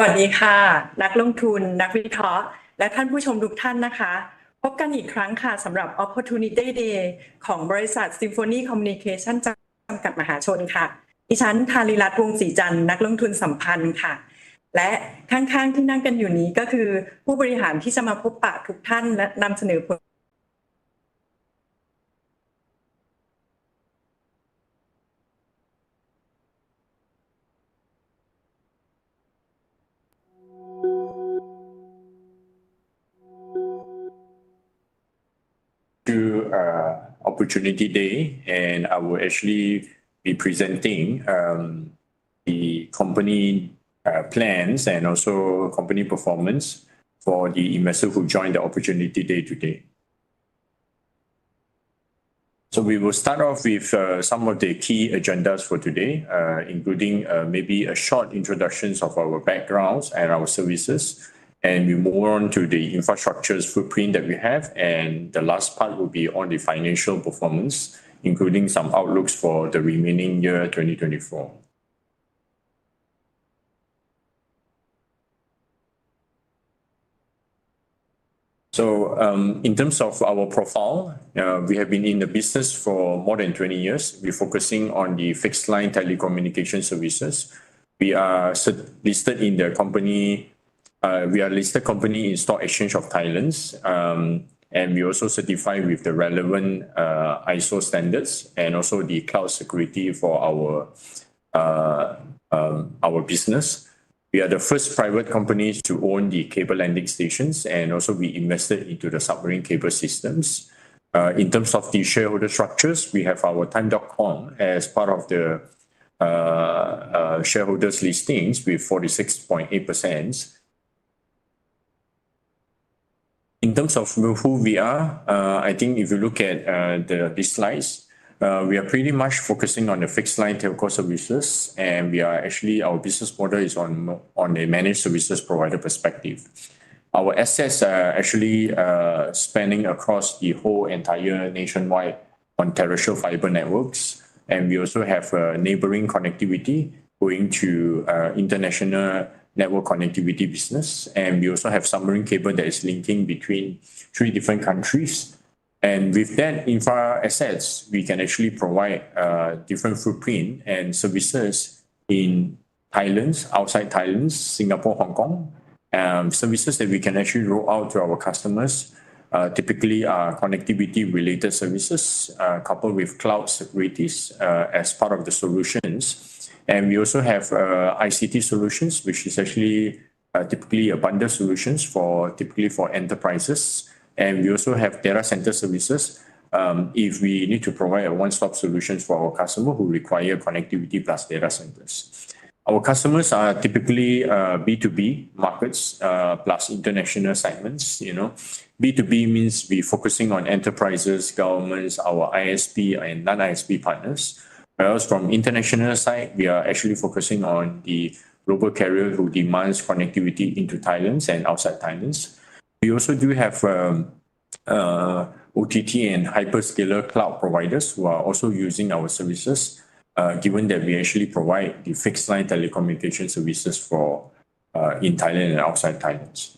สวัสดีค่ะนักลงทุนนักวิเคราะห์และท่านผู้ชมทุกท่านนะคะพบกันอีกครั้งค่ะสำหรับ Opportunity Day ของบริษัท Symphony Communication จำกัดมหาชนค่ะดิฉันธาริรัตน์วงศ์ศรีจันทร์นักลงทุนสัมพันธ์ค่ะและข้างๆที่นั่งกันอยู่นี้ก็คือผู้บริหารที่จะมาพบปะทุกท่านและนำเสนอผลto Opportunity Day, and I will actually be presenting the company plans and also company performance for the investors who joined the Opportunity Day today. So we will start off with some of the key agendas for today, including maybe a short introductions of our backgrounds and our services. And we move on to the infrastructure's footprint that we have. And the last part will be on the financial performance, including some outlooks for the remaining year 2024. So in terms of our profile, we have been in the business for more than 20 years. We're focusing on the fixed line telecommunication services. We are listed in the company. We are a listed company in Stock Exchange of Thailand, and we also certify with the relevant ISO standards and also the cloud security for our business. We are the first private companies to own the cable landing stations, and also we invested into the submarine cable systems. In terms of the shareholder structures, we have our Time.com as part of the shareholders listings with 46.8%. In terms of who we are, I think if you look at these slides, we are pretty much focusing on the fixed line telco services, and we are actually, our business model is on a managed services provider perspective. Our assets are actually spanning across the whole entire nationwide on terrestrial fiber networks, and we also have neighboring connectivity going to international network connectivity business, and we also have submarine cable that is linking between 3 different countries. And with that infra assets, we can actually provide different footprint and services in Thailand, outside Thailand, Singapore, Hong Kong. Services that we can actually roll out to our customers typically are connectivity related services coupled with cloud securities as part of the solutions. And we also have ICT solutions, which is actually typically a bundle solutions for typically for enterprises. And we also have data center services if we need to provide a one-stop solutions for our customer who require connectivity plus data centers. Our customers are typically B2B markets plus international segments. You know, B2B means we're focusing on enterprises, governments, our ISP and non-ISP partners. Whereas from international side, we are actually focusing on the global carrier who demands connectivity into Thailand and outside Thailand. We also do have OTT and hyperscaler cloud providers who are also using our services, given that we actually provide the fixed line telecommunication services for in Thailand and outside Thailand.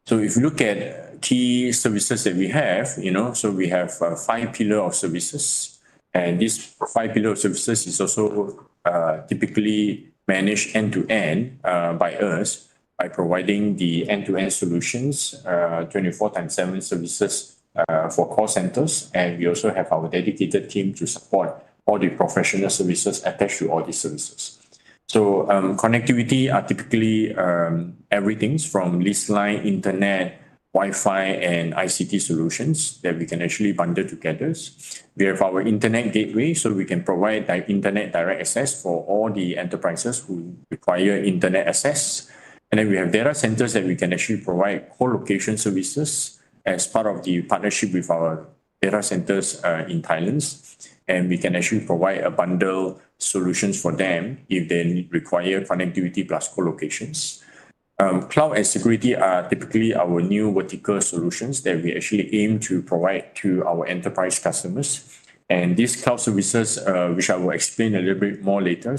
So if you look at key services that we have, you know, so we have 5 pillars of services, and this 5 pillars of services is also typically managed end-to-end by us by providing the end-to-end solutions, 24/7 services for call centers, and we also have our dedicated team to support all the professional services attached to all these services. So connectivity are typically everything from lease line, internet, Wi-Fi, and ICT solutions that we can actually bundle together. We have our internet gateway, so we can provide internet direct access for all the enterprises who require internet access. And then we have data centers that we can actually provide co-location services as part of the partnership with our data centers in Thailand. And we can actually provide a bundle solutions for them if they require connectivity plus co-locations. Cloud and security are typically our new vertical solutions that we actually aim to provide to our enterprise customers. And these cloud services, which I will explain a little bit more later,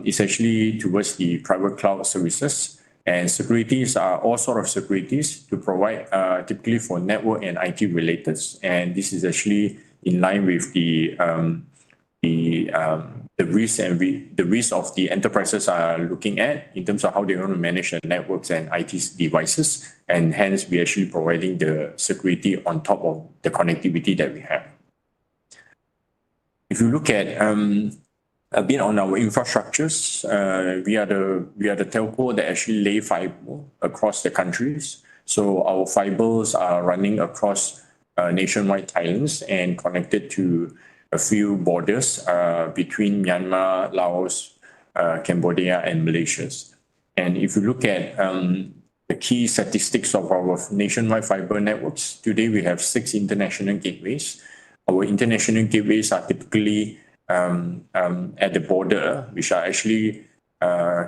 is actually towards the private cloud services. And securities are all sort of securities to provide typically for network and IT related. And this is actually in line with the risk and the risk of the enterprises are looking at in terms of how they want to manage the networks and IT devices. And hence, we're actually providing the security on top of the connectivity that we have. If you look at a bit on our infrastructures, we are the telco that actually lay fiber across the countries. So our fibers are running across nationwide Thailand and connected to a few borders between Myanmar, Laos, Cambodia, and Malaysia. And if you look at the key statistics of our nationwide fiber networks, today we have 6 international gateways. Our international gateways are typically at the border, which are actually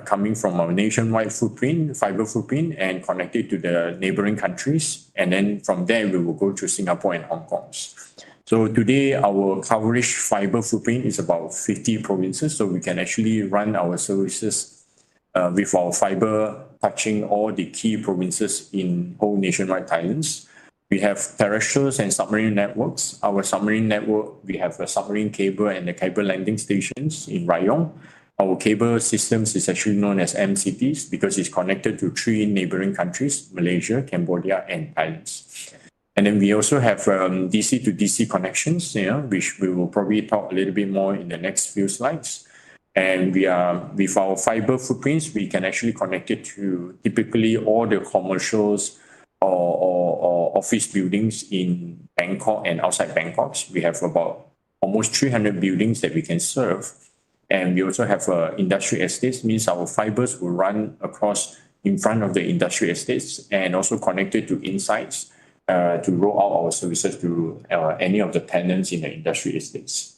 coming from our nationwide footprint, fiber footprint, and connected to the neighboring countries. And then from there, we will go to Singapore and Hong Kong. So today, our coverage fiber footprint is about 50 provinces. So we can actually run our services with our fiber touching all the key provinces in whole nationwide Thailand. We have terrestrials and submarine networks. Our submarine network, we have a submarine cable and the cable landing stations in Rayong. Our cable systems is actually known as MCTs because it's connected to 3 neighboring countries, Malaysia, Cambodia, and Thailand. And then we also have DC to DC connections, which we will probably talk a little bit more in the next few slides. And we are, with our fiber footprints, we can actually connect it to typically all the commercials or office buildings in Bangkok and outside Bangkok. We have about almost 300 buildings that we can serve. And we also have industrial estates, means our fibers will run across in front of the industrial estates and also connected to insides to roll out our services to any of the tenants in the industrial estates.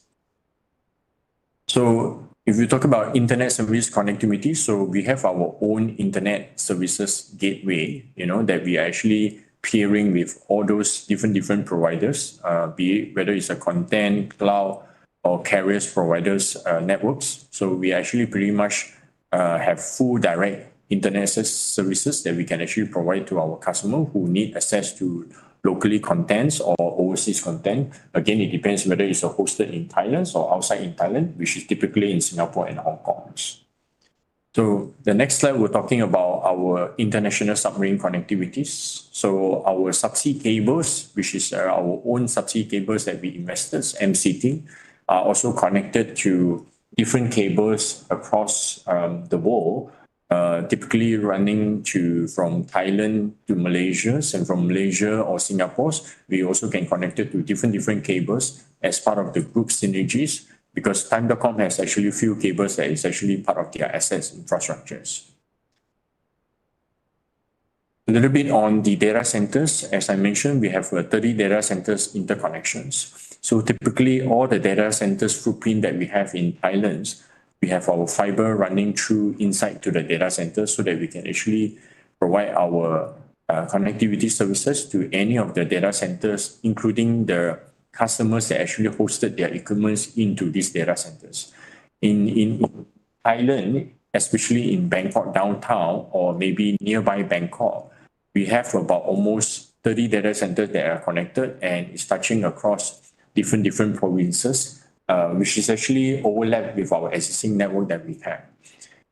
So if you talk about internet service connectivity, so we have our own internet services gateway, that we are actually peering with all those different providers, be it whether it's a content, cloud, or carriers providers networks. So we actually pretty much have full direct internet services that we can actually provide to our customer who need access to locally contents or overseas content. Again, it depends whether it's hosted in Thailand or outside in Thailand, which is typically in Singapore and Hong Kong. So the next slide, we're talking about our international submarine connectivities. So our subsea cables, which is our own subsea cables that we invested, MCT, are also connected to different cables across the world, typically running from Thailand to Malaysia, and from Malaysia or Singapore, we also can connect it to different cables as part of the group synergies, because Time.com has actually few cables that is actually part of their assets infrastructures. A little bit on the data centers. As I mentioned, we have 30 data centers interconnections. So typically all the data centers footprint that we have in Thailand, we have our fiber running through inside to the data center so that we can actually provide our connectivity services to any of the data centers, including the customers that actually hosted their equipment into these data centers. In Thailand, especially in Bangkok downtown or maybe nearby Bangkok, we have about almost 30 data centers that are connected and it's touching across different provinces, which is actually overlapped with our existing network that we have.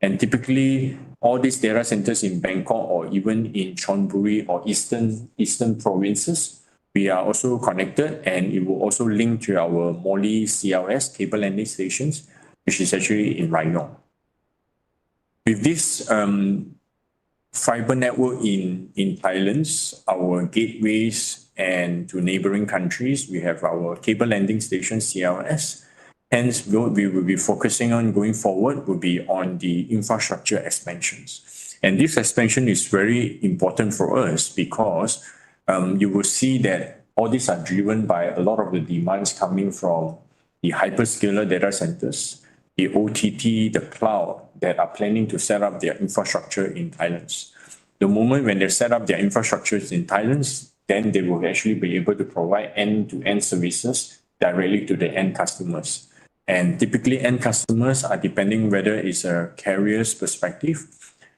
And typically, all these data centers in Bangkok or even in Chonburi or eastern provinces, we are also connected, and it will also link to our Morley CLS cable landing stations, which is actually in Rayong. With this fiber network in Thailand, our gateways and to neighboring countries, we have our cable landing station CLS. Hence, what we will be focusing on going forward will be on the infrastructure expansions. And this expansion is very important for us because you will see that all these are driven by a lot of the demands coming from the hyperscaler data centers, the OTT, the cloud that are planning to set up their infrastructure in Thailand. The moment when they set up their infrastructures in Thailand, then they will actually be able to provide end-to-end services directly to the end customers. typically end customers are depending whether it's a carrier's perspective,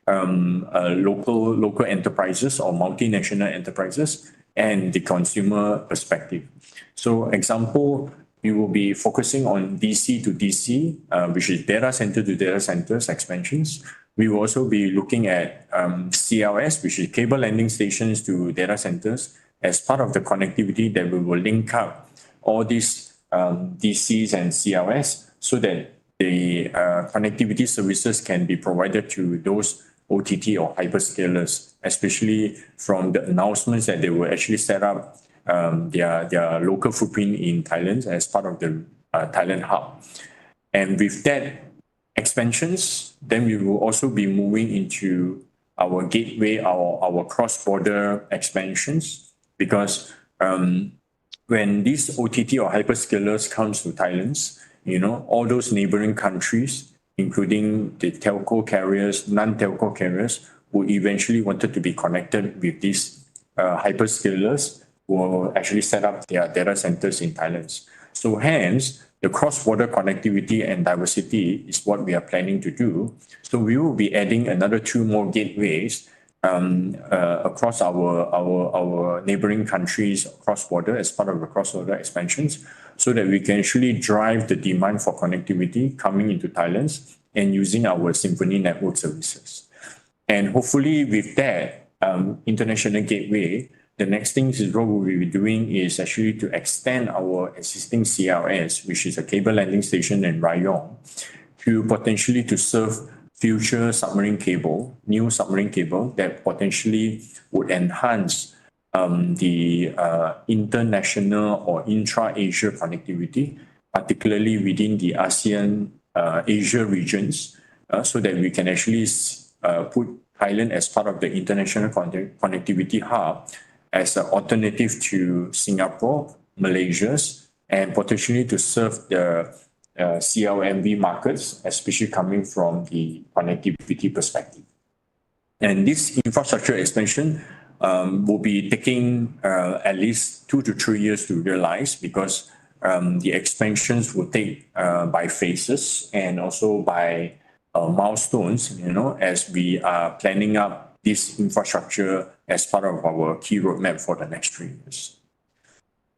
local enterprises or multinational enterprises, and the consumer perspective. So example, we will be focusing on DC to DC, which is data center to data centers expansions. We will also be looking at CLS, which is cable landing stations to data centers, as part of the connectivity that we will link up all these DCs and CLS so that the connectivity services can be provided to those OTT or hyperscalers, especially from the announcements that they will actually set up their local footprint in Thailand as part of the Thailand hub. And with that expansions, then we will also be moving into our gateway, our cross-border expansions, because when these OTT or hyperscalers comes to Thailand, all those neighboring countries, including the telco carriers, non-telco carriers, who eventually wanted to be connected with these hyperscalers, will actually set up their data centers in Thailand. So hence, the cross-border connectivity and diversity is what we are planning to do. So we will be adding another 2 more gateways across our neighboring countries cross-border as part of the cross-border expansions, so that we can actually drive the demand for connectivity coming into Thailand and using our Symphony network services. And hopefully with that international gateway, the next thing is what we will be doing is actually to extend our existing CLS, which is a cable landing station in Rayong, to potentially to serve future submarine cable, new submarine cable that potentially would enhance the international or intra-Asia connectivity, particularly within the ASEAN Asia regions, so that we can actually put Thailand as part of the international connectivity hub as an alternative to Singapore, Malaysia, and potentially to serve the CLMV markets, especially coming from the connectivity perspective. And this infrastructure expansion will be taking at least 2 to 3 years to realize, because the expansions will take by phases and also by milestones, as we are planning up this infrastructure as part of our key roadmap for the next 3 years.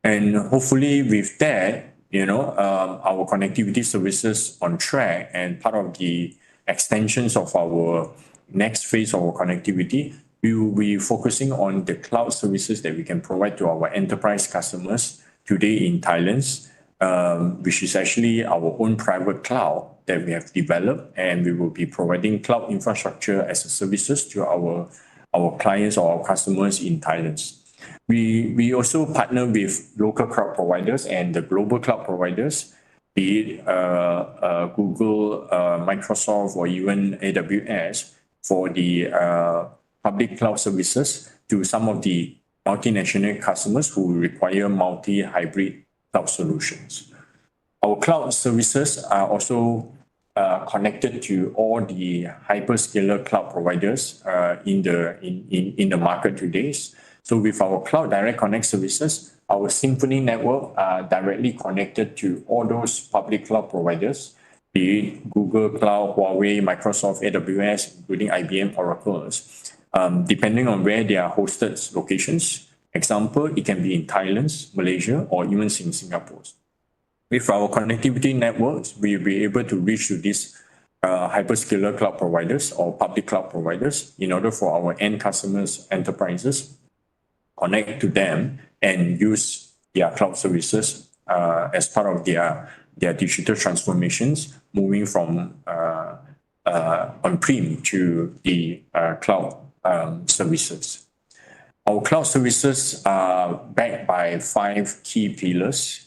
And hopefully with that, our connectivity services on track, and part of the extensions of our next phase of our connectivity, we will be focusing on the cloud services that we can provide to our enterprise customers today in Thailand, which is actually our own private cloud that we have developed, and we will be providing cloud infrastructure as a services to our clients or our customers in Thailand. We also partner with local cloud providers and the global cloud providers, be it Google, Microsoft, or even AWS, for the public cloud services to some of the multinational customers who require multi-hybrid cloud solutions. Our cloud services are also connected to all the hyperscaler cloud providers in the market today. So with our Cloud Direct Connect services, our Symphony network are directly connected to all those public cloud providers, be it Google Cloud, Huawei, Microsoft, AWS, including IBM, Oracle, depending on where they are hosted locations. Example, it can be in Thailand, Malaysia, or even in Singapore. With our connectivity networks, we will be able to reach to these hyperscaler cloud providers or public cloud providers in order for our end customers, enterprises, connect to them and use their cloud services as part of their digital transformations, moving from on-prem to the cloud services. Our cloud services are backed by 5 key pillars.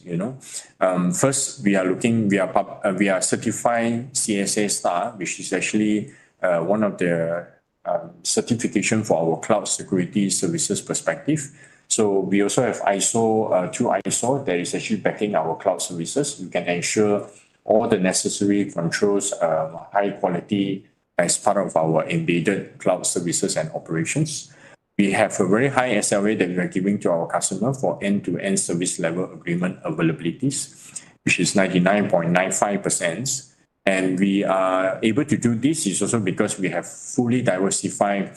First, we are certified CSA Star, which is actually one of the certification for our cloud security services perspective. So we also have ISO, 2 ISO that is actually backing our cloud services. We can ensure all the necessary controls, high quality as part of our embedded cloud services and operations. We have a very high SLA that we are giving to our customer for end-to-end service level agreement availabilities. which is 99.95%. And we are able to do this is also because we have fully diversified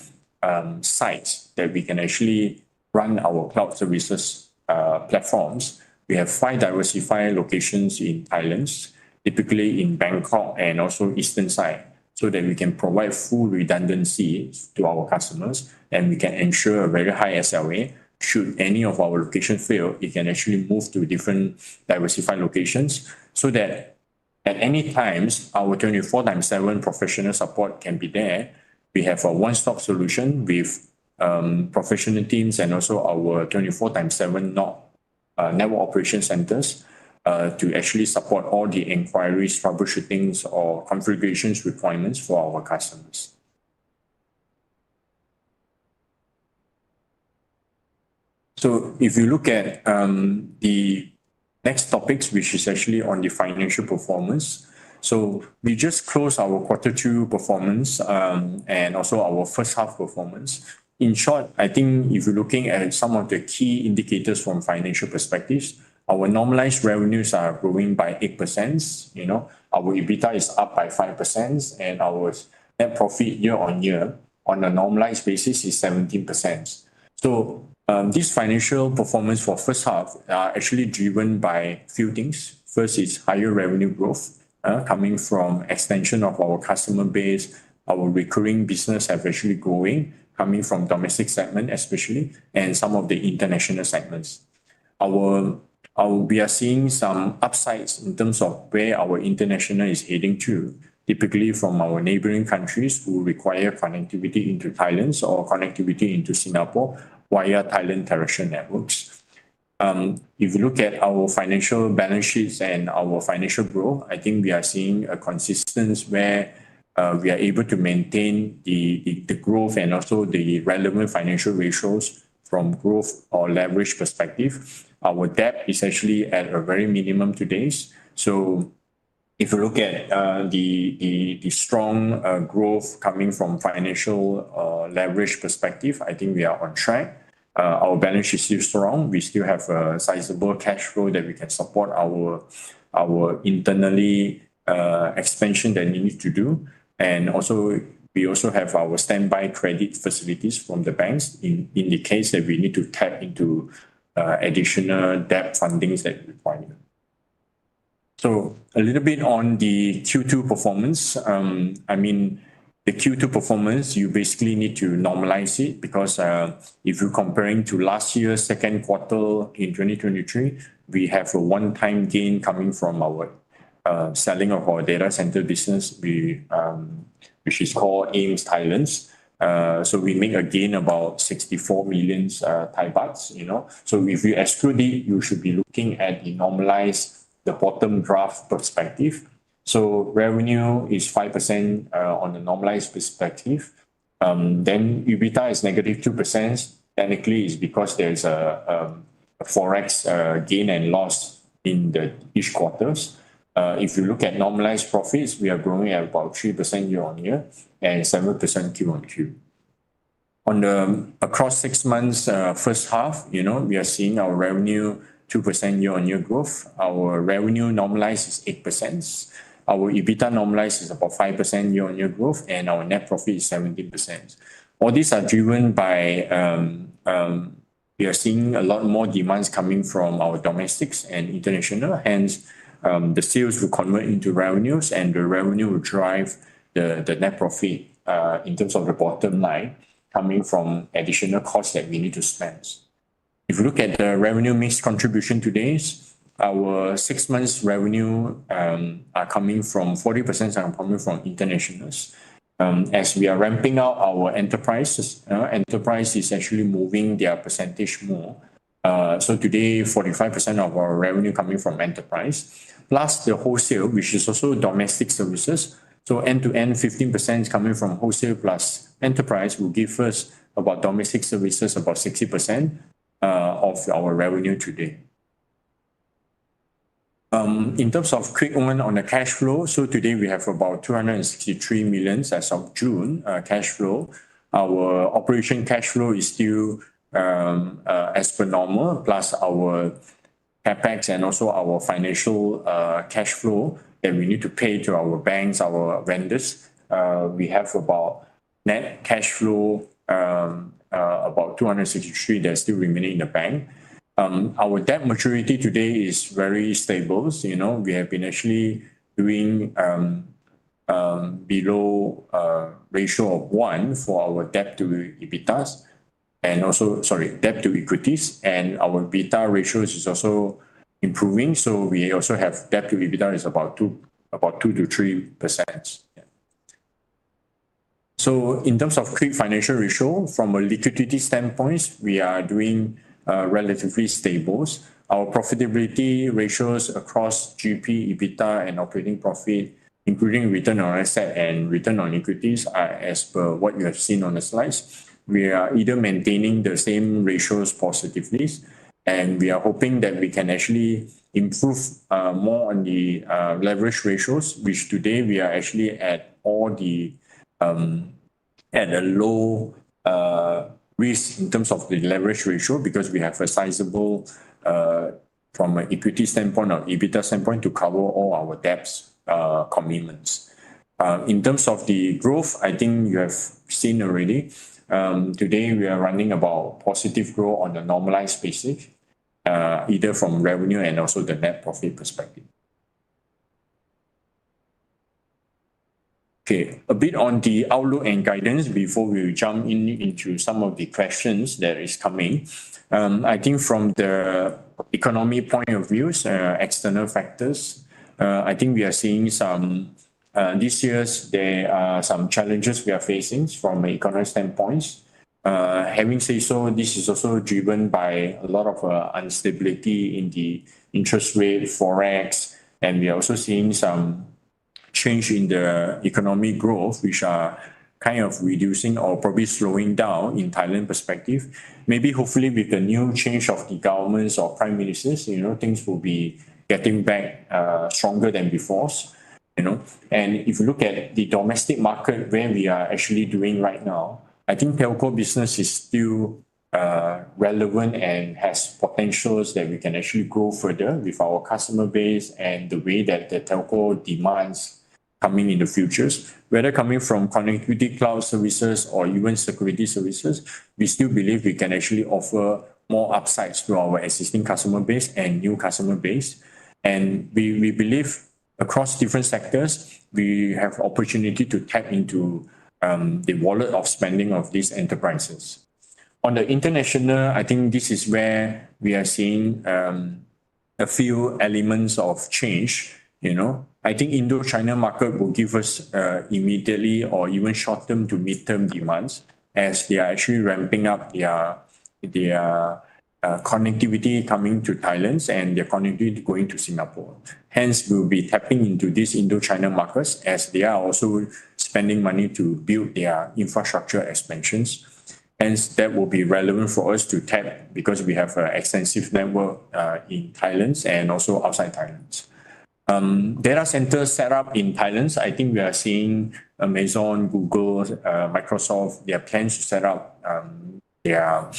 sites that we can actually run our cloud services platforms. We have 5 diversified locations in Thailand, typically in Bangkok and also eastern side, so that we can provide full redundancy to our customers and we can ensure a very high SLA. Should any of our locations fail, it can actually move to different diversified locations so that at any times our 24/7 professional support can be there. We have a one-stop solution with professional teams and also our 24/7 network operation centers to actually support all the inquiries, troubleshootings, or configurations requirements for our customers. So if you look at the next topics, which is actually on the financial performance. So we just closed our Q2 performance and also our first half performance. In short, I think if you're looking at some of the key indicators from financial perspectives, our normalized revenues are growing by 8%. Our EBITDA is up by 5%, and our net profit year on year on a normalized basis is 17%. So this financial performance for first half are actually driven by a few things. First is higher revenue growth coming from extension of our customer base. Our recurring business have actually growing, coming from domestic segment especially, and some of the international segments. We are seeing some upsides in terms of where our international is heading to, typically from our neighboring countries who require connectivity into Thailand or connectivity into Singapore via Thailand terrestrial networks. If you look at our financial balance sheets and our financial growth, I think we are seeing a consistency where we are able to maintain the growth and also the relevant financial ratios from growth or leverage perspective. Our debt is actually at a very minimum today. So if you look at the strong growth coming from financial leverage perspective, I think we are on track. Our balance sheet is still strong. We still have a sizable cash flow that we can support our internally expansion that we need to do. And also, we also have our standby credit facilities from the banks in the case that we need to tap into additional debt fundings that we require. So a little bit on the Q2 performance. The Q2 performance, you basically need to normalize it because if you're comparing to last year's second quarter in 2023, we have a one-time gain coming from our selling of our data center business, which is called AIMS Thailand. So we make a gain about 64 million Thai bahts. So if you exclude it, you should be looking at the normalized, the bottom graph perspective. So revenue is 5% on a normalized perspective. Then EBITDA is -2%. Technically, it's because there's a forex gain and loss in each quarters. If you look at normalized profits, we are growing at about 3% year on year and 7% Q on Q. Across 6 months, first half, we are seeing our revenue 2% year on year growth. Our revenue normalized is 8%. Our EBITDA normalized is about 5% year on year growth, and our net profit is 17%. All these are driven by we are seeing a lot more demands coming from our domestics and international. Hence, the sales will convert into revenues, and the revenue will drive the net profit in terms of the bottom line coming from additional costs that we need to spend. If you look at the revenue mix contribution today, our 6 months revenue are coming from 40% are coming from internationals. As we are ramping out our enterprises, enterprise is actually moving their percentage more. So today, 45% of our revenue coming from enterprise, plus the wholesale, which is also domestic services. So end-to-end, 15% is coming from wholesale plus enterprise will give us about domestic services, about 60% of our revenue today. In terms of quick one on the cash flow, so today we have about 263 million as of June cash flow. Our operation cash flow is still as per normal, plus our CapEx and also our financial cash flow that we need to pay to our banks, our vendors, we have about net cash flow about 263 that's still remaining in the bank. Our debt maturity today is very stable. We have been actually doing below ratio of 1 for our debt to EBITDAs and also, debt to equities. And our beta ratios is also improving. So we also have debt to EBITDA is about 2 to 3%. So in terms of quick financial ratio, from a liquidity standpoint, we are doing relatively stable. Our profitability ratios across GP, EBITDA, and operating profit, including return on asset and return on equities, are as per what you have seen on the slides. We are either maintaining the same ratios positively, and we are hoping that we can actually improve more on the leverage ratios, which today we are actually at all the at a low risk in terms of the leverage ratio because we have a sizable from an equity standpoint or EBITDA standpoint to cover all our debts commitments. In terms of the growth, I think you have seen already. Today we are running about positive growth on a normalized basis, either from revenue and also the net profit perspective. Okay, a bit on the outlook and guidance before we jump into some of the questions that is coming. I think from the economy point of view, external factors, I think we are seeing some, this year there are some challenges we are facing from an economic standpoint. Having said so, this is also driven by a lot of instability in the interest rate, forex, and we are also seeing some change in the economic growth, which are kind of reducing or probably slowing down in Thailand perspective. Maybe hopefully with the new change of the governments or prime ministers, things will be getting back stronger than before. And if you look at the domestic market where we are actually doing right now, I think telco business is still relevant and has potentials that we can actually grow further with our customer base and the way that the telco demands coming in the futures, whether coming from connectivity cloud services or even security services, we still believe we can actually offer more upsides to our existing customer base and new customer base. And we believe across different sectors, we have opportunity to tap into the wallet of spending of these enterprises. On the international, I think this is where we are seeing a few elements of change. I think Indo-China market will give us immediately or even short-term to mid-term demands as they are actually ramping up their connectivity coming to Thailand and their connectivity going to Singapore. Hence, we'll be tapping into these Indo-China markets as they are also spending money to build their infrastructure expansions. Hence, that will be relevant for us to tap because we have an extensive network in Thailand and also outside Thailand. Data centers set up in Thailand, I think we are seeing Amazon, Google, Microsoft, their plans to set up their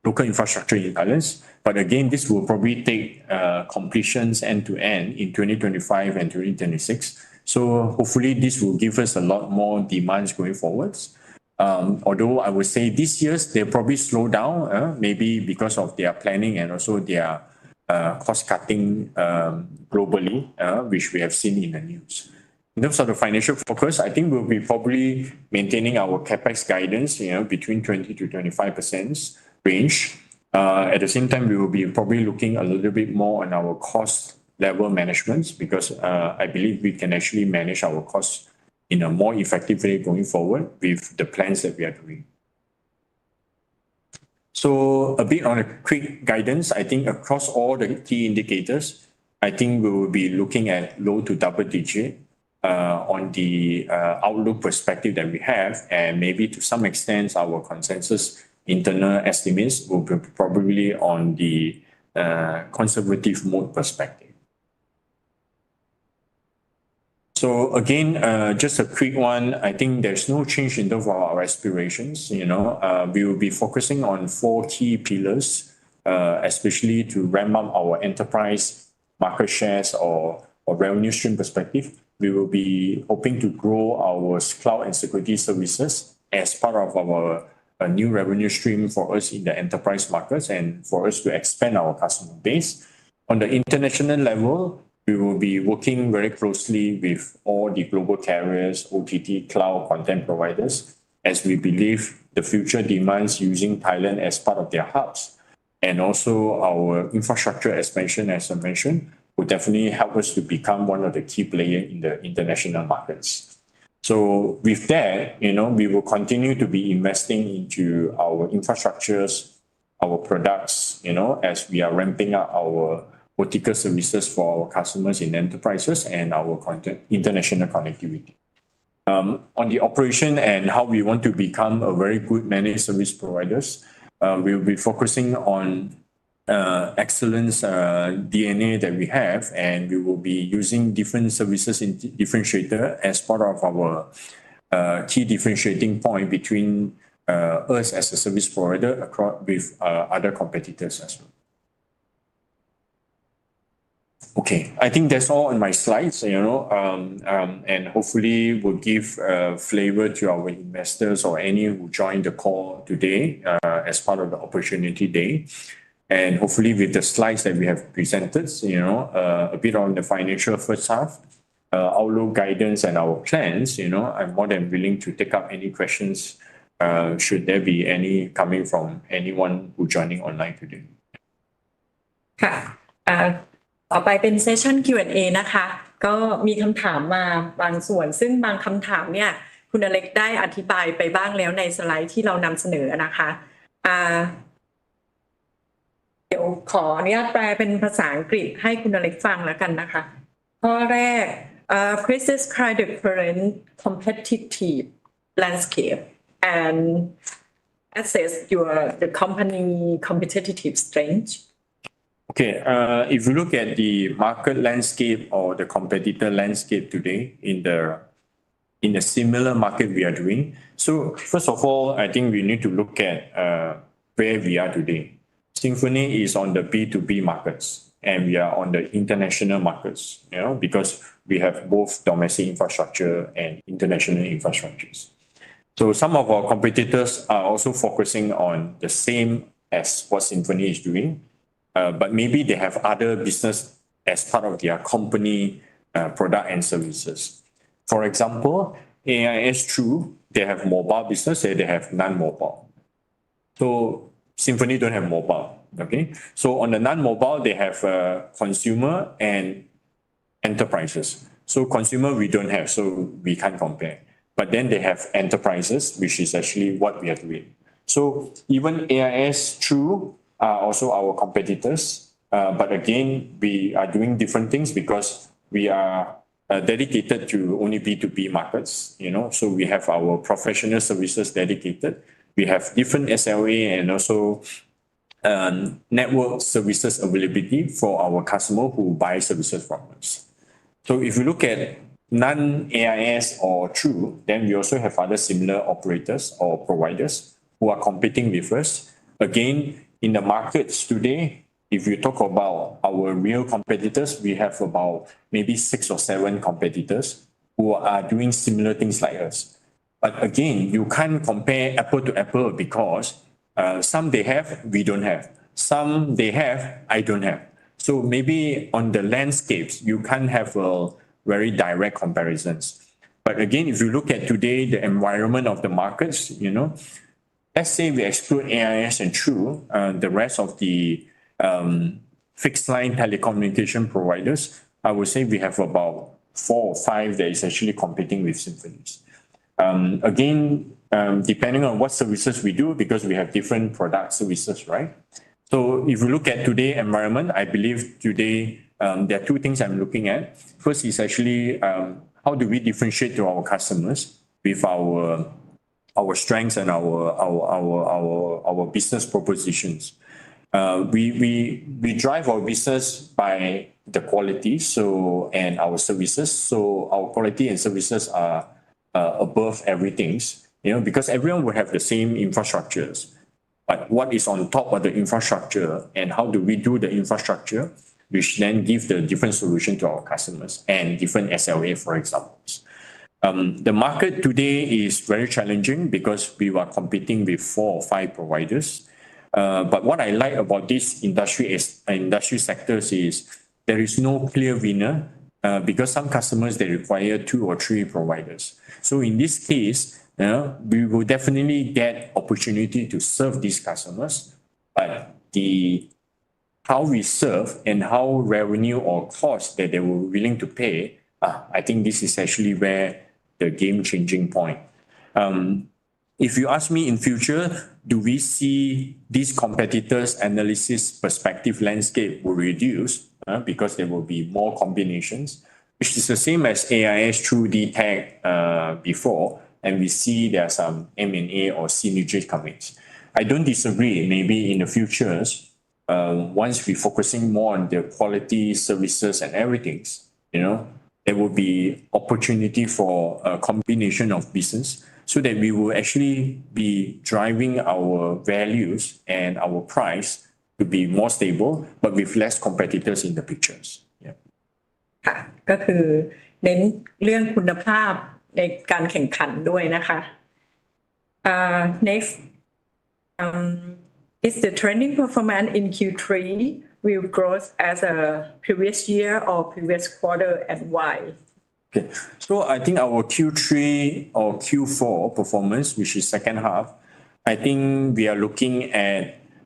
local infrastructure in Thailand. But again, this will probably take completions end to end in 2025 and 2026. So hopefully this will give us a lot more demands going forwards. Although I would say this year they'll probably slow down, maybe because of their planning and also their cost cutting globally, which we have seen in the news. In terms of the financial focus, I think we'll be probably maintaining our capex guidance, between 20 to 25% range. At the same time, we will be probably looking a little bit more on our cost level management because I believe we can actually manage our costs in a more effective way going forward with the plans that we are doing. So a bit on a quick guidance, I think across all the key indicators, I think we will be looking at low to double digit on the outlook perspective that we have, and maybe to some extent our consensus internal estimates will be probably on the conservative mode perspective. So again, just a quick one, I think there's no change in terms of our aspirations. We will be focusing on 4 key pillars especially to ramp up our enterprise market shares or revenue stream perspective. We will be hoping to grow our cloud and security services as part of our new revenue stream for us in the enterprise markets and for us to expand our customer base. On the international level, we will be working very closely with all the global carriers, OTT, cloud content providers, as we believe the future demands using Thailand as part of their hubs. And also our infrastructure expansion, as I mentioned, will definitely help us to become one of the key players in the international markets. So with that, we will continue to be investing into our infrastructures, our products, as we are ramping up our vertical services for our customers in enterprises and our international connectivity. On the operation and how we want to become a very good managed service providers, we will be focusing on excellence DNA that we have, and we will be using different services in differentiator as part of our key differentiating point between us as a service provider across with other competitors as well. Okay, I think that's all on my slides, and hopefully will give flavor to our investors or any who joined the call today as part of the opportunity day. And hopefully with the slides that we have presented, a bit on the financial first half, outlook guidance and our plans, I'm more than willing to take up any questions should there be any coming from anyone who joining online today. ค่ะต่อไปเป็นเซสชั่น Q&A นะคะก็มีคำถามมาบางส่วนซึ่งบางคำถามเนี่ยคุณอเล็กได้อธิบายไปบ้างแล้วในสไลด์ที่เรานำเสนอนะคะเดี๋ยวขออนุญาตแปลเป็นภาษาอังกฤษให้คุณอเล็กฟังแล้วกันนะคะข้อแรกplease describe the current competitive landscape and assess the company competitive strength. Okay, if you look at the market landscape or the competitor landscape today in the similar market we are doing, so first of all, I think we need to look at where we are today. Symphony is on the B2B markets and we are on the international markets, because we have both domestic infrastructure and international infrastructures. So some of our competitors are also focusing on the same as what Symphony is doing, but maybe they have other business as part of their company product and services. For example, AIS True, they have mobile business and they have non-mobile. So Symphony don't have mobile, okay? So on the non-mobile, they have consumer and enterprises. So consumer we don't have, so we can't compare. But then they have enterprises, which is actually what we are doing. So even AIS True are also our competitors. But again, we are doing different things because we are dedicated to only B2B markets, So we have our professional services dedicated. We have different SLA and also network services availability for our customer who buy services from us. So if you look at non-AIS or True, then we also have other similar operators or providers who are competing with us. Again, in the markets today, if you talk about our real competitors, we have about maybe 6 or 7 competitors who are doing similar things like us. But again, you can't compare apple to apple because some they have, we don't have. Some they have, I don't have. So maybe on the landscapes, you can't have a very direct comparisons. But again, if you look at today, the environment of the markets, let's say we exclude AIS and True, the rest of the fixed line telecommunication providers, I would say we have about 4 or 5 that is actually competing with Symphonies. Again, depending on what services we do, because we have different product services, right? So if you look at today's environment, I believe today there are 2 things I'm looking at. First is actually how do we differentiate to our customers with our strengths and our business propositions. We drive our business by the quality and our services. So our quality and services are above everything, because everyone will have the same infrastructures. but what is on top of the infrastructure and how do we do the infrastructure, which then give the different solution to our customers and different SLA, for example. The market today is very challenging because we are competing with 4 or 5 providers. But what I like about this industry sectors is there is no clear winner because some customers, they require 2 or 3 providers. So in this case, we will definitely get opportunity to serve these customers, but how we serve and how revenue or cost that they were willing to pay, I think this is actually where the game-changing point. If you ask me in future, do we see these competitors' analysis perspective landscape will reduce because there will be more combinations, which is the same as AIS through DTAG before, and we see there are some M&A or synergy coming. I don't disagree. Maybe in the futures, once we're focusing more on the quality services and everything, there will be opportunity for a combination of business so that we will actually be driving our values and our price to be more stable, but with less competitors in the pictures. Yeah. ค่ะก็คือเน้นเรื่องคุณภาพในการแข่งขันด้วยนะคะ next is the trending performance in Q3 will growth as a previous year or previous quarter and why? Okay, so I think our Q3 or Q4 performance, which is second half, I think we are looking at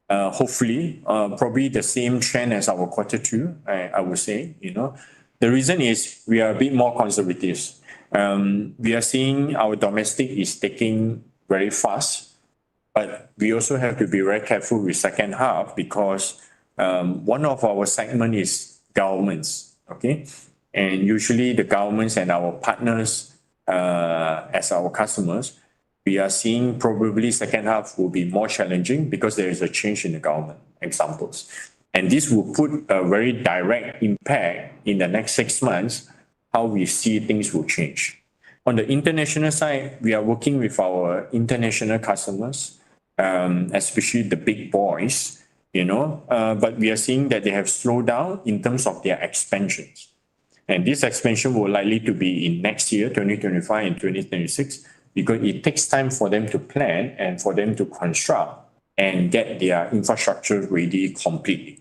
hopefully probably the same trend as our Q2. I would say, the reason is we are a bit more conservative. We are seeing our domestic is taking very fast, but we also have to be very careful with second half because one of our segment is governments. Okay. And usually the governments and our partners as our customers, we are seeing probably second half will be more challenging because there is a change in the government examples. And this will put a very direct impact in the next 6 months, how we see things will change. On the international side, we are working with our international customers, especially the big boys, but we are seeing that they have slowed down in terms of their expansions. And this expansion will likely to be in next year, 2025 and 2026, because it takes time for them to plan and for them to construct and get their infrastructure ready completely.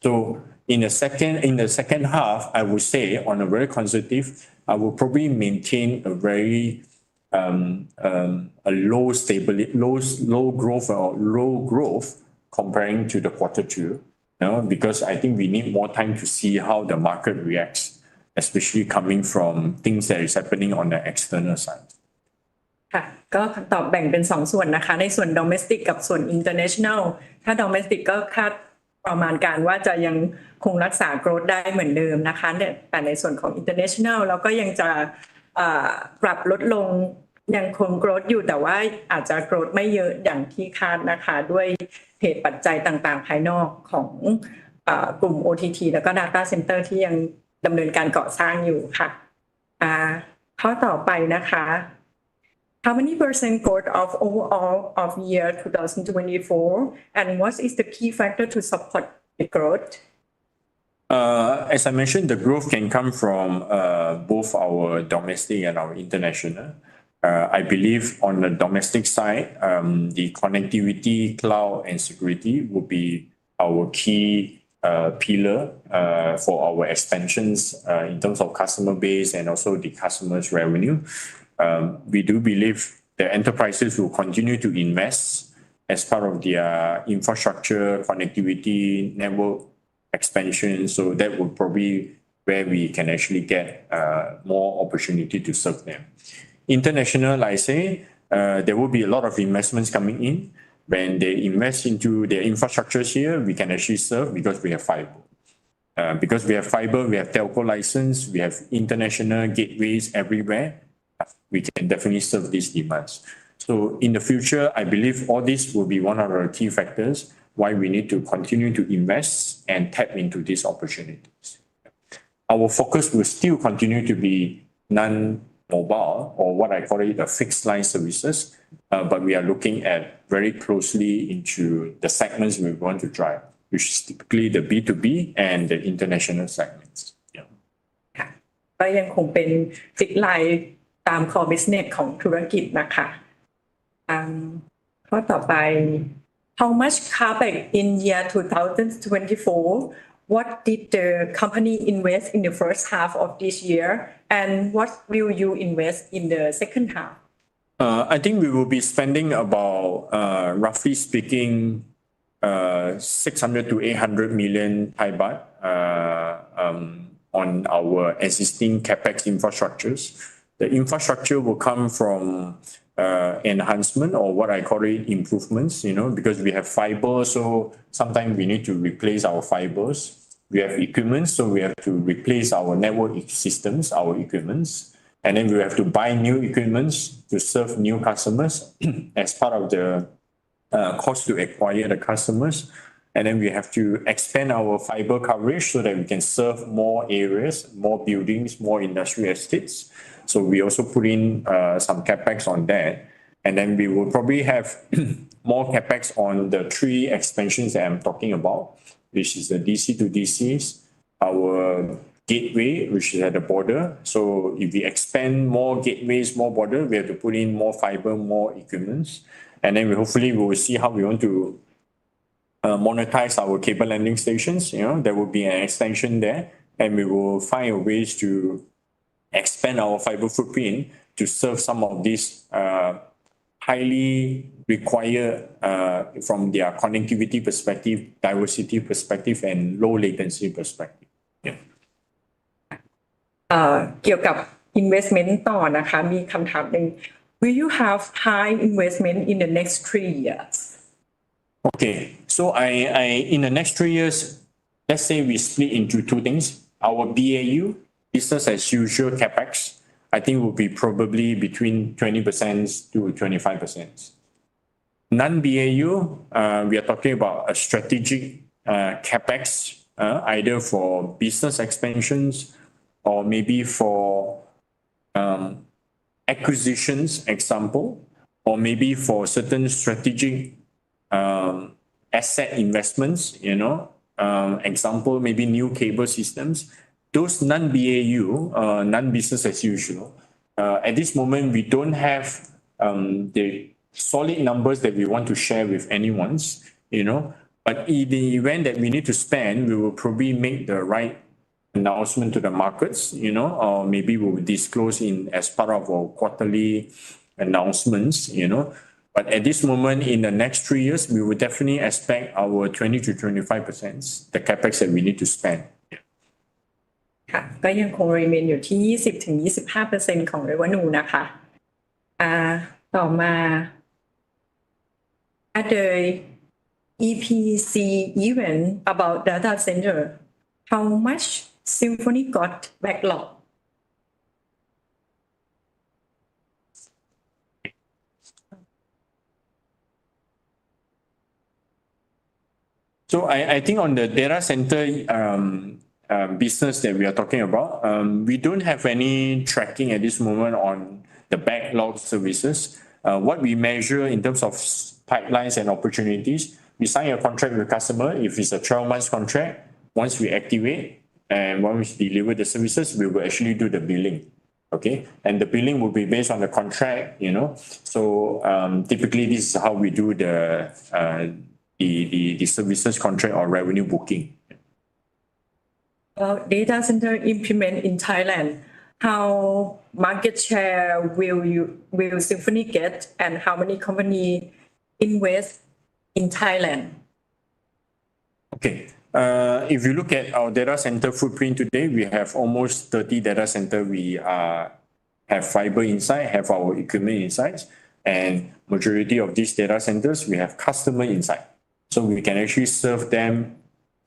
So in the second half, I would say on a very conservative, I will probably maintain a very a low growth comparing to the Q2, because I think we need more time to see how the market reacts, especially coming from things that is happening on the external side. ค่ะก็คำตอบแบ่งเป็น2ส่วนนะคะในส่วน domestic กับส่วน international ถ้า domestic ก็คาดประมาณการว่าจะยังคงรักษา growth ได้เหมือนเดิมนะคะแต่ในส่วนของ international เราก็ยังจะปรับลดลงยังคง growth อยู่แต่ว่าอาจจะ growth ไม่เยอะอย่างที่คาดนะคะด้วยเหตุปัจจัยต่างๆภายนอกของกลุ่ม OTT แล้วก็ data center ที่ยังดำเนินการก่อสร้างอยู่ค่ะข้อต่อไปนะคะ How many % growth of overall of year 2024 and what is the key factor to support the growth? As I mentioned, the growth can come from both our domestic and our international. I believe on the domestic side, the connectivity, cloud, and security will be our key pillar for our expansions in terms of customer base and also the customers' revenue. We do believe the enterprises will continue to invest as part of their infrastructure, connectivity, network expansion. So that will probably where we can actually get more opportunity to serve them. International, I say, there will be a lot of investments coming in. When they invest into their infrastructures here, we can actually serve because we have fiber. Because we have fiber, we have telco license, we have international gateways everywhere. We can definitely serve these demands. So in the future, I believe all this will be one of our key factors why we need to continue to invest and tap into these opportunities. Our focus will still continue to be mobile, or what I call it the fixed line services, but we are looking at very closely into the segments we want to drive, which is typically the B2B and the international segments. ค่ะก็ยังคงเป็นฟิกไลน์ตาม core business ของธุรกิจนะคะข้อต่อไป How much CapEx in year 2024? What did the company invest in the first half of this year, and what will you invest in the second half? I think we will be spending about, roughly speaking, 600 to 800 million Thai baht on our existing capex infrastructures. The infrastructure will come from enhancement, or what I call it improvements, because we have fiber, so sometimes we need to replace our fibers. We have equipment, so we have to replace our network systems, our equipments, and then we have to buy new equipments to serve new customers as part of the cost to acquire the customers. And then we have to expand our fiber coverage so that we can serve more areas, more buildings, more industrial estates. So we also put in some capex on that. And then we will probably have more capex on the 3 expansions that I'm talking about, which is the DC to DCs, our gateway, which is at the border. So if we expand more gateways, more border, we have to put in more fiber, more equipments. And then hopefully we will see how we want to monetize our cable landing stations. There will be an extension there, and we will find ways to expand our fiber footprint to serve some of these highly required from their connectivity perspective, diversity perspective, and low latency perspective. เกี่ยวกับ investment ต่อนะคะมีคำถามหนึ่ง Will you have high investment in the next 3 years? Okay, so I in the next 3 years, let's say we split into 2 things. Our BAU, business as usual capex, I think will be probably between 20% to 25%. Non-BAU, we are talking about a strategic capex, either for business expansions or maybe for acquisitions, example, or maybe for certain strategic asset investments, example, maybe new cable systems. Those non-BAU, non-business as usual. At this moment, we don't have the solid numbers that we want to share with anyone, but in the event that we need to spend, we will probably make the right announcement to the markets, or maybe we will disclose as part of our quarterly announcements, But at this moment, in the next 3 years, we will definitely expect our 20 to 25%, the capex that we need to spend. ค่ะก็ยังคง remain อยู่ที่ 20 ถึง 25% ของ revenue นะคะต่อมา at the EPC event about data center, how much Symphony got backlog? So I think on the data center business that we are talking about, we don't have any tracking at this moment on the backlog services. What we measure in terms of pipelines and opportunities, we sign a contract with the customer. If it's a 12-month contract, once we activate and once we deliver the services, we will actually do the billing. Okay, and the billing will be based on the contract, So typically, this is how we do the services contract or revenue booking. Data center implement in Thailand. How market share will Symphony get, and how many company invest in Thailand? Okay. If you look at our data center footprint today, we have almost 30 data center. We have fiber inside, have our equipment inside, and majority of these data centers, we have customer inside. So we can actually serve them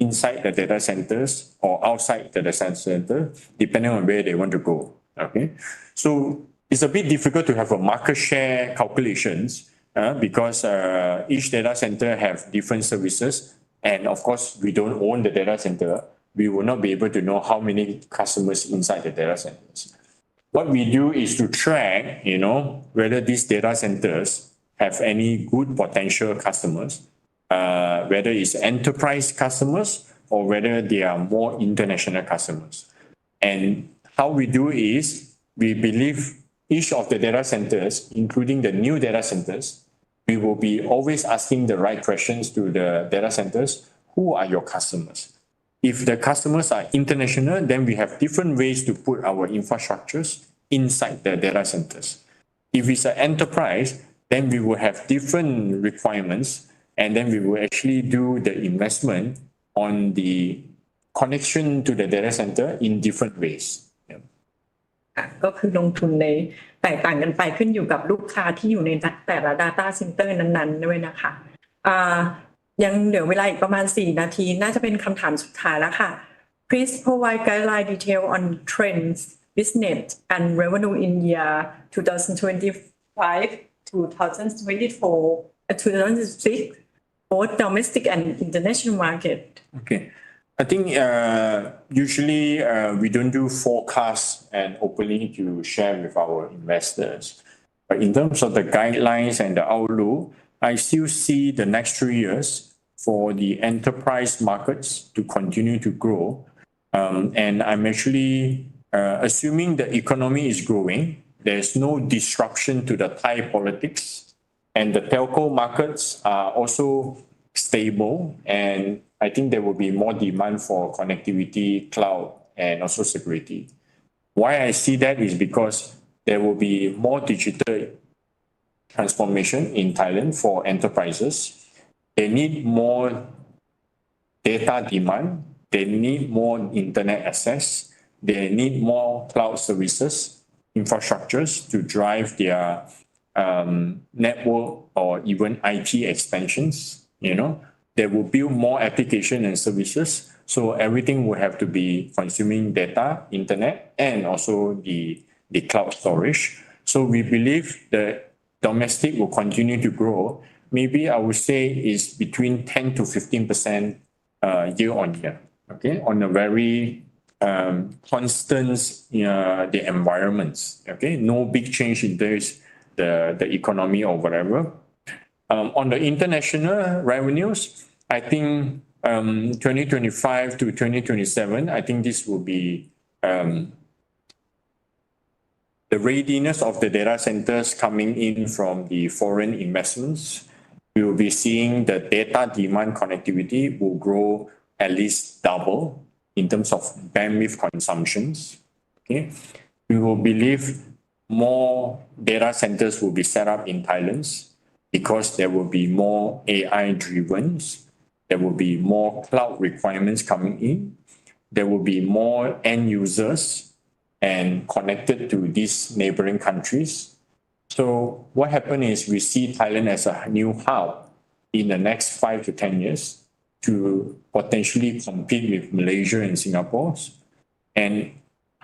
inside the data centers or outside the data center, depending on where they want to go. Okay. So it's a bit difficult to have a market share calculations because each data center have different services. And of course, we don't own the data center. We will not be able to know how many customers inside the data centers. what we do is to track, whether these data centers have any good potential customers, whether it's enterprise customers or whether they are more international customers. And how we do is we believe each of the data centers, including the new data centers, we will be always asking the right questions to the data centers. Who are your customers? If the customers are international, then we have different ways to put our infrastructures inside the data centers. If it's an enterprise, then we will have different requirements, and then we will actually do the investment on the connection to the data center in different ways. ก็คือลงทุนในแตกต่างกันไปขึ้นอยู่กับลูกค้าที่อยู่ในแต่ละ data center นั้นๆด้วยนะคะยังเหลือเวลาอีกประมาณ4นาทีน่าจะเป็นคำถามสุดท้ายแล้วค่ะ Please provide guideline detail on trends, business and revenue in year 2025, 2024, and 2026, both domestic and international market. Okay. I think usually we don't do forecasts and openly to share with our investors. But in terms of the guidelines and the outlook, I still see the next 3 years for the enterprise markets to continue to grow. And I'm actually assuming the economy is growing. There's no disruption to the Thai politics. And the telco markets are also stable. And I think there will be more demand for connectivity, cloud, and also security. Why I see that is because there will be more digital transformation in Thailand for enterprises. They need more data demand. They need more internet access. They need more cloud services, infrastructures to drive their network or even IT expansions. They will build more application and services. So everything will have to be consuming data, internet, and also the cloud storage. So we believe the domestic will continue to grow. Maybe I would say is between 10 to 15% year on year. Okay, on a very constant the environments. Okay, no big change in this the economy or whatever. On the international revenues, I think 2025 to 2027, I think this will be the readiness of the data centers coming in from the foreign investments. We will be seeing the data demand connectivity will grow at least double in terms of bandwidth consumptions. Okay, we will believe more data centers will be set up in Thailand because there will be more AI driven. There will be more cloud requirements coming in. There will be more end users and connected to these neighboring countries. So what happened is we see Thailand as a new hub in the next 5 to 10 years to potentially compete with Malaysia and Singapore. And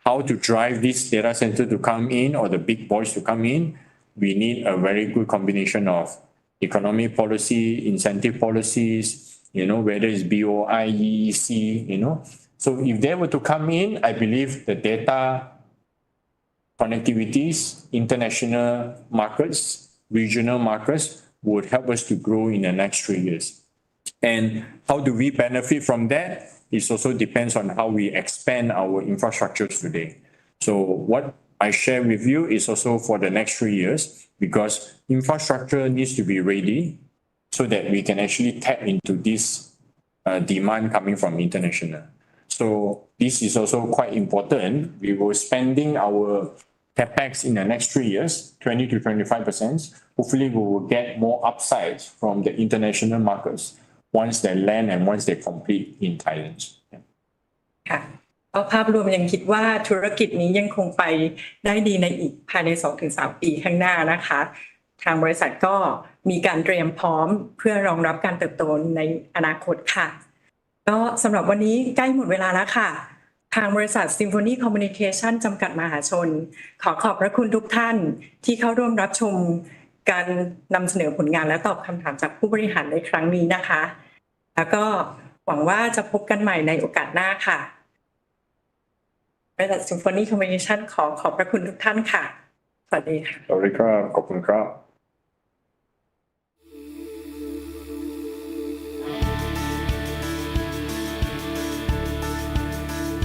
how to drive this data center to come in or the big boys to come in, we need a very good combination of economic policy, incentive policies, whether it's BOI, EEC, So if they were to come in, I believe the data connectivities, international markets, regional markets would help us to grow in the next 3 years. And how do we benefit from that? It also depends on how we expand our infrastructures today. So what I share with you is also for the next 3 years, because infrastructure needs to be ready so that we can actually tap into this demand coming from international. So this is also quite important. We will spending our capex in the next 3 years, 20 to 25%. Hopefully we will get more upsides from the international markets once they land and once they complete in Thailand. ค่ะเอาภาพรวมยังคิดว่าธุรกิจนี้ยังคงไปได้ดีในอีกภายใน 2-3 ปีข้างหน้านะคะทางบริษัทก็มีการเตรียมพร้อมเพื่อรองรับการเติบโตในอนาคตค่ะก็สำหรับวันนี้ใกล้หมดเวลาแล้วค่ะทางบริษัท Symphony Communication จำกัดมหาชนขอขอบพระคุณทุกท่านที่เข้าร่วมรับชมการนำเสนอผลงานและตอบคำถามจากผู้บริหารในครั้งนี้นะคะแล้วก็หวังว่าจะพบกันใหม่ในโอกาสหน้าค่ะ บริษัท Symphony Communication ขอบพระคุณทุกท่านค่ะสวัสดีค่ะ สวัสดีครับขอบคุณครับ